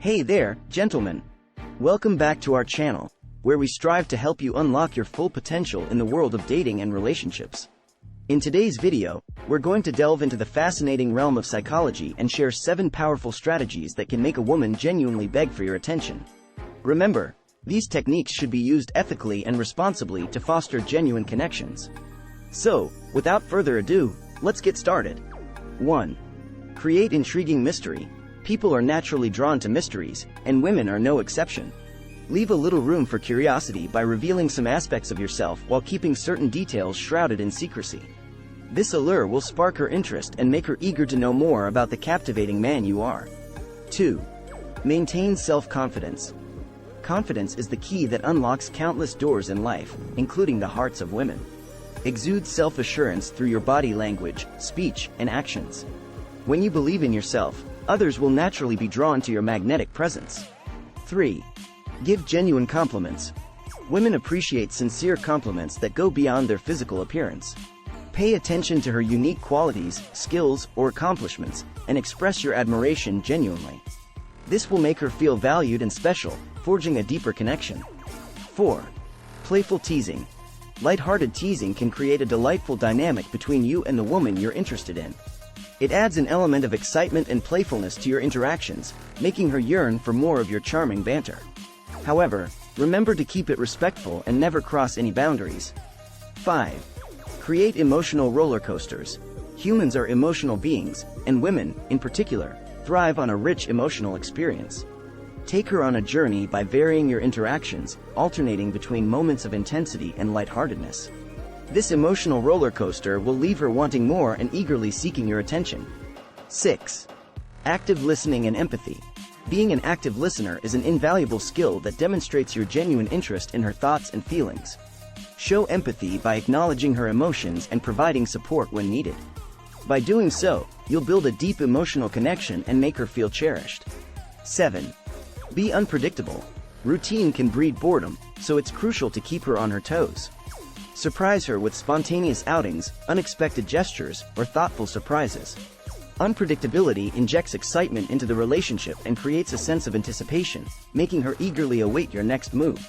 Hey there, gentlemen. Welcome back to our channel, where we strive to help you unlock your full potential in the world of dating and relationships. In today's video, we're going to delve into the fascinating realm of psychology and share 7 powerful strategies that can make a woman genuinely beg for your attention. Remember, these techniques should be used ethically and responsibly to foster genuine connections. So, without further ado, let's get started. 1. Create intriguing mystery. People are naturally drawn to mysteries, and women are no exception. Leave a little room for curiosity by revealing some aspects of yourself while keeping certain details shrouded in secrecy. This allure will spark her interest and make her eager to know more about the captivating man you are. 2. Maintain self-confidence. Confidence is the key that unlocks countless doors in life, including the hearts of women. Exude self-assurance through your body language, speech, and actions. When you believe in yourself, others will naturally be drawn to your magnetic presence. 3. Give genuine compliments. Women appreciate sincere compliments that go beyond their physical appearance. Pay attention to her unique qualities, skills, or accomplishments, and express your admiration genuinely. This will make her feel valued and special, forging a deeper connection. 4. Playful teasing. Light-hearted teasing can create a delightful dynamic between you and the woman you're interested in. It adds an element of excitement and playfulness to your interactions, making her yearn for more of your charming banter. However, remember to keep it respectful and never cross any boundaries. 5. Create emotional roller coasters. Humans are emotional beings, and women, in particular, thrive on a rich emotional experience. Take her on a journey by varying your interactions, alternating between moments of intensity and lightheartedness. This emotional roller coaster will leave her wanting more and eagerly seeking your attention. 6. Active listening and empathy. Being an active listener is an invaluable skill that demonstrates your genuine interest in her thoughts and feelings. Show empathy by acknowledging her emotions and providing support when needed. By doing so, you'll build a deep emotional connection and make her feel cherished. 7. Be unpredictable. Routine can breed boredom, so it's crucial to keep her on her toes. Surprise her with spontaneous outings, unexpected gestures, or thoughtful surprises. Unpredictability injects excitement into the relationship and creates a sense of anticipation, making her eagerly await your next move.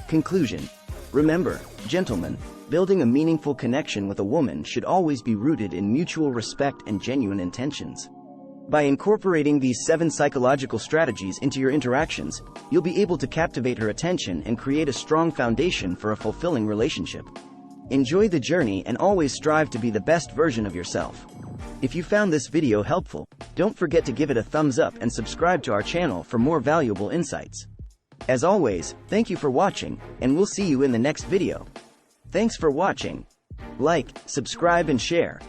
Conclusion. Remember, gentlemen, building a meaningful connection with a woman should always be rooted in mutual respect and genuine intentions. By incorporating these 7 psychological strategies into your interactions, you'll be able to captivate her attention and create a strong foundation for a fulfilling relationship. Enjoy the journey and always strive to be the best version of yourself. If you found this video helpful, don't forget to give it a thumbs up and subscribe to our channel for more valuable insights. As always, thank you for watching, and we'll see you in the next video. Thanks for watching. Like, subscribe and share.